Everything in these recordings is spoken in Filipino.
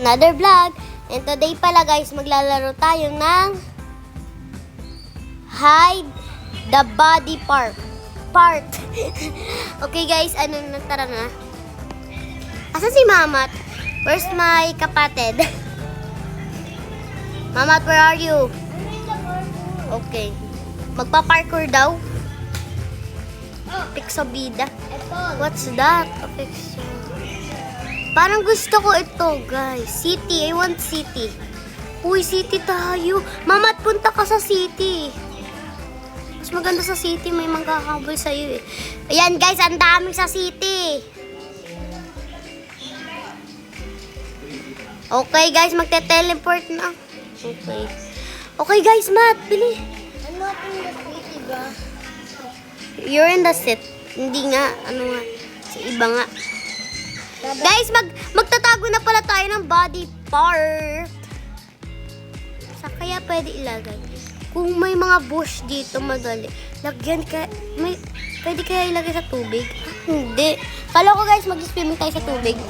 Another vlog. And today pala guys, maglalaro tayo ng Hide the Body Part. Okay guys, tara na. Asan si Mamat? Where's my kapatid? Mamat, where are you? Okay. Magpa-parkour daw. Pixabida. What's that? Parang gusto ko ito, guys. City. I want city. Uy, city tayo. Mamat, punta ka sa city. Mas maganda sa city. May magkakabol sa'yo eh. Ayan, guys. Ang daming sa city. Okay, guys. Magte-teleport na. Okay. Okay, guys. Matt, bili. I'm not in the city, ba? You're in the set. Hindi nga. Ano nga. Sa iba nga. Guys, magtatago na pala tayo ng body part. Sa kaya pwede ilagay? Kung may mga bush dito, madali. Lagyan ka, pwede kaya ilagay sa tubig? Hindi. Kala ko guys, mag-swimming tayo sa tubig.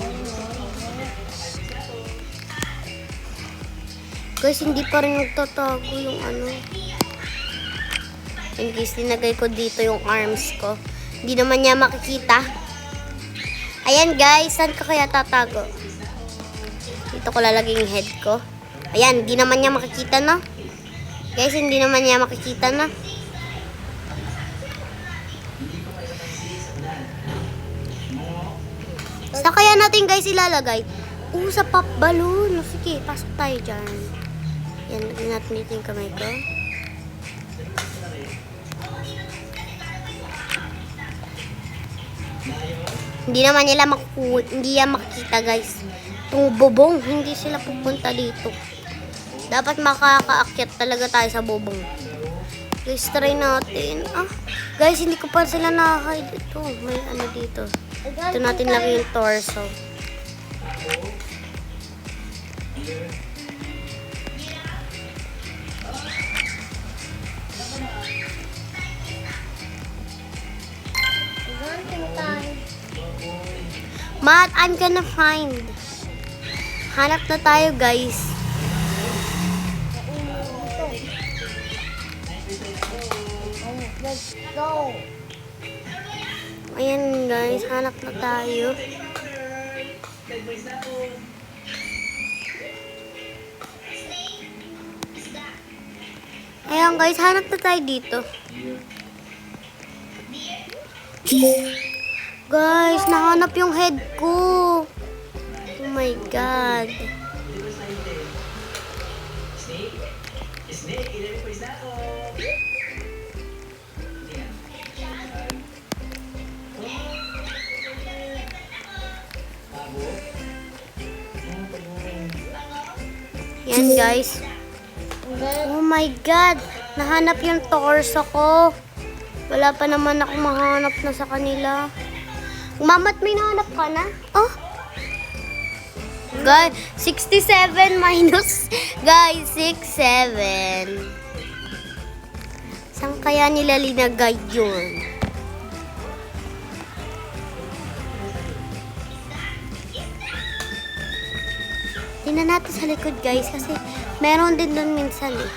Guys, hindi pa rin nagtatago yung ano. In case linagay ko dito yung arms ko. Hindi naman niya makikita. Ayan guys, saan ka kaya tatago? Dito ko lalagay yung head ko. Ayan, hindi naman niya makikita na. Guys, hindi naman niya makikita na. Saan kaya natin guys ilalagay? Sa pop balloon. Sige, pasok tayo dyan. Ayan, lagyan natin dito yung kamay ko. Hindi naman nila hindi yan makikita guys. Itong bubong, hindi sila pupunta dito. Dapat makakaakyat talaga tayo sa bubong. Guys, try natin. Guys, hindi ko pa sila na-hide. Ito, may ano dito. Ito natin lagay yung torso. Matt, I'm gonna find. Hanap na tayo, guys. Let's go. Ayan, guys. Hanap na tayo. Ayan, guys. Hanap na tayo dito. Guys, nahanap yung head ko. Oh my God. Yan guys. Oh my God. Nahanap yung torso ko. Wala pa naman ako mahanap na sa kanila. Mamat, may nahanap ka na? Oh. Guys, 67 minus. Guys, 67. Saan kaya nila linagay yun? Tingnan natin sa likod guys kasi meron din doon minsan eh.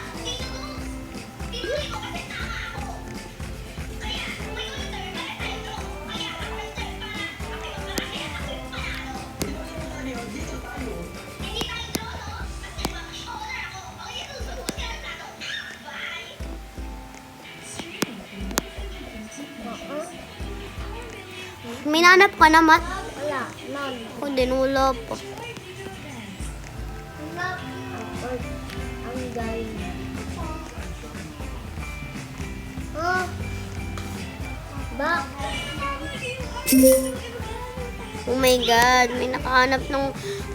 May nanap ka na, Matt? Wala, none. Ako din, wala pa. I'm dying. Back. Oh my God, may nakahanap ng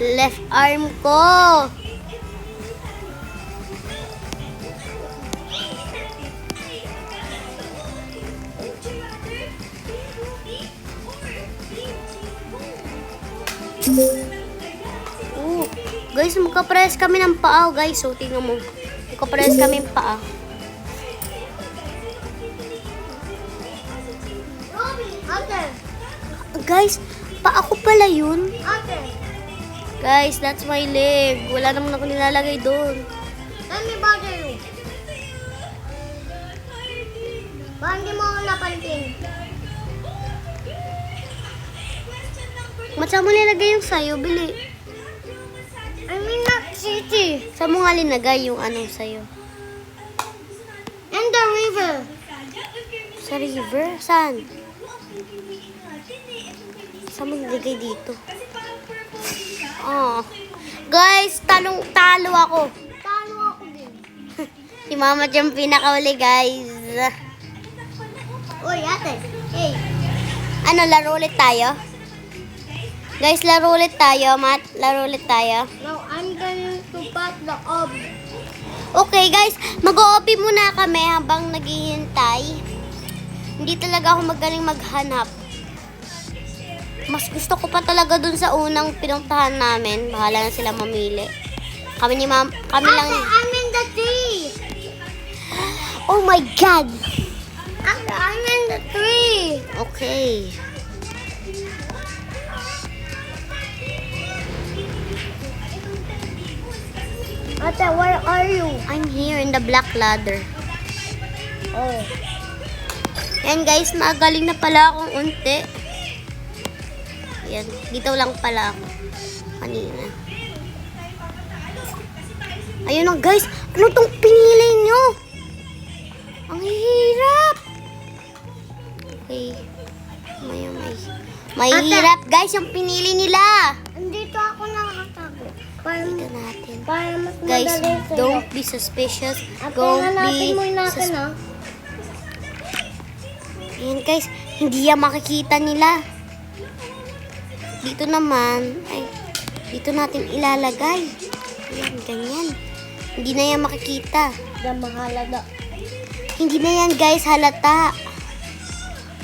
left arm ko. Guys, magka-press kami ng paa, guys. So, tingnan mo. Magka-press kami ng paa. Ate. Guys, pa ako pala yun. Ate. Guys, that's my leg. Wala naman ako nilalagay doon. Let me bother you. Bakit hindi mo ako napansin? Saan mo nilagay yung sayo? Bili. I mean not city. Saan mo nga linagay yung ano sayo? And the river. Sa river? Saan? Saan mo nilagay dito? Oh. Guys, talo ako. Talo ako din. Si Mama yung pinakauli, guys. Uy, ate. Hey. Ano, laro ulit tayo? Guys, laro ulit tayo, Matt. Laro ulit tayo. Now I'm going to pass the ob. Okay, guys. Mag-OP muna kami habang naghihintay. Hindi talaga ako magaling maghanap. Mas gusto ko pa talaga dun sa unang pinuntahan namin. Bahala na sila mamili. Kami ni Ma'am, kami lang. Ate, I'm in the tree. Oh my God! Ate, I'm in the tree. Okay. Ate, where are you? I'm here in the black ladder. Oh. Yan guys, magaling na pala akong unti. Yan, dito lang pala ako. Kanina. Ayun na guys, ano tong pinili nyo? Ang hirap. Okay. May hirap guys yung pinili nila. Andito ako nakatago. Para, Dito natin. para mas Guys, madali sa'yo. don't be suspicious. Ate, Don't hanapin mo be yung akin, ha? Ayan guys, hindi yan makikita nila. Dito naman, ay, dito natin ilalagay. Ayan, ganyan. Hindi na yan makikita. Da mahalaga. Hindi na yan guys, halata.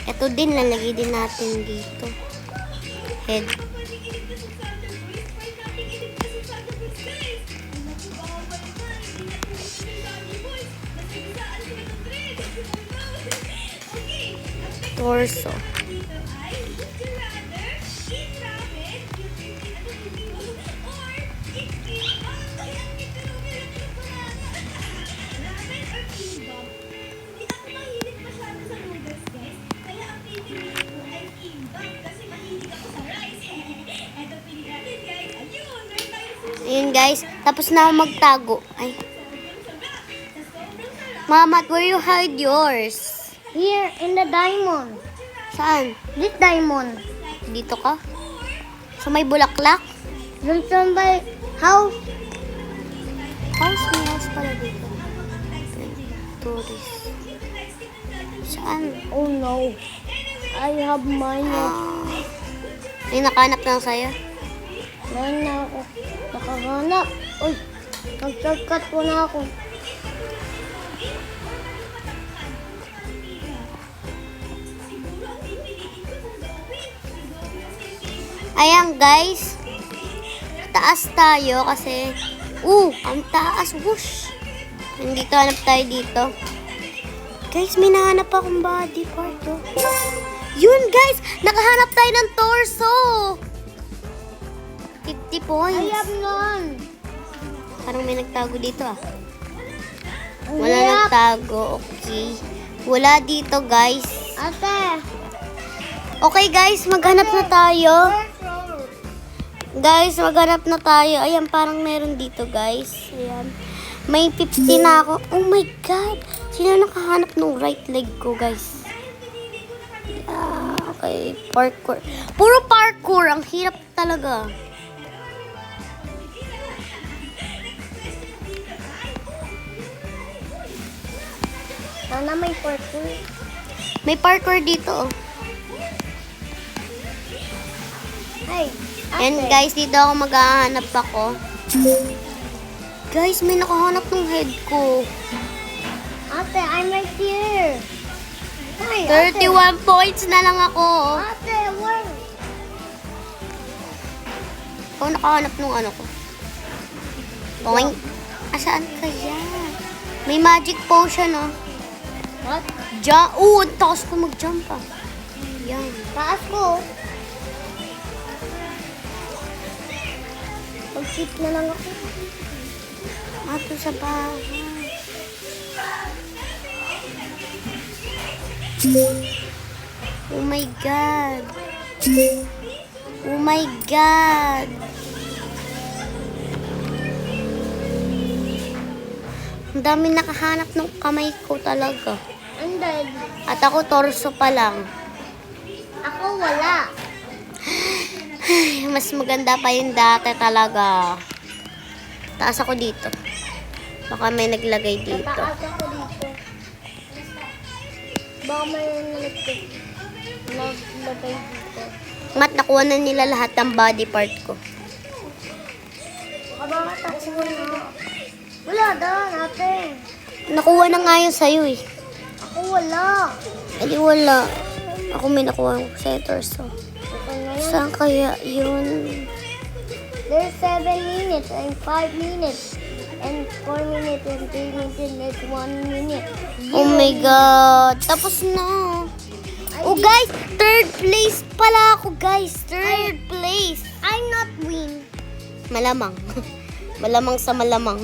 Ito din, lalagay din natin dito. Head. Torso. Ayun guys, tapos na ako magtago. Ay. Mama, where you hide yours? Here, in the diamond. Saan? This diamond. Dito ka? Sa may bulaklak? Dun sa may house. May house pala dito. Tourist. Saan? Oh no. I have mine. May nakahanap lang sa'yo. Meron na ako. Nakahanap. Uy, nag-shortcut po na ako. Ayan guys. Taas tayo kasi ang taas. Whoosh. Nandito hanap tayo dito. Guys, may nahanap akong body part. Oh. Yun guys, nakahanap tayo ng torso. 50 points. I have none. Parang may nagtago dito ah. Ang Wala hirap. nagtago. Okay. Wala dito guys. Ate. Okay guys, maghanap na tayo. Guys, maghanap na tayo. Ayan, parang meron dito, guys. Ayan. May 50 na ako. Oh my God! Sino nakahanap ng right leg ko, guys? Okay, parkour. Puro parkour. Ang hirap talaga. Sana may parkour. May parkour dito, oh. Hey, Ayan, guys, dito ako maghahanap ako. Guys, may nakahanap ng head ko. Ate, I'm right here. Hey, 31 points na lang ako. Ate, where? Ikaw nakahanap ng ano ko. Boing. Asaan kaya? May magic potion, oh. What? Jump. Ang takas ko mag-jump, ah. Yan. Taas ko. Mag-sit na lang ako. Ato sa bahay. Oh my God. Oh my God. Ang dami nakahanap ng kamay ko talaga. Andad. At ako torso pa lang. Ako wala. Ay, mas maganda pa yung dati talaga. Taas ako dito. Baka may naglagay dito. Tataas ako dito. Baka may naglagay dito. Mat, nakuha na nila lahat ng body part ko. Baka baka taas mo na. Wala daw natin. Nakuha na nga yun sa'yo eh. Ako wala. Ay, di wala. Ako may nakuha sa torso. Okay na yan. Saan kaya yun? There's 7 minutes and 5 minutes and 4 minutes and 3 minutes and there's 1 minute. Oh my God. Tapos na. Oh guys, third place pala ako guys. Third place. I'm not win. Malamang. Malamang sa malamang.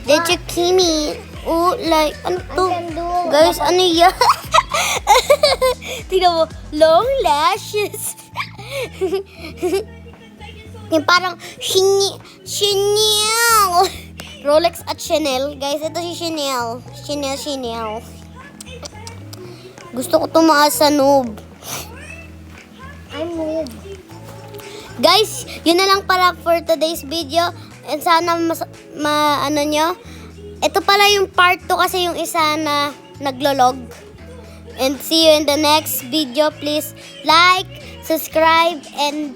Did you Kimi? Oh, like, ano to? I can do Guys, ano yan? Tingnan mo, long lashes. Yung parang Chanel. Rolex at Chanel. Guys, ito si Chanel. Chanel. Gusto ko tumaas sa noob. I'm noob. Guys, yun na lang para for today's video. And sana ano nyo. Ito pala yung part 2 kasi yung isa na naglolog. And see you in the next video. Please like, subscribe, and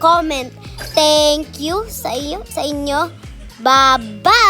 comment. Thank you sa inyo. Bye-bye!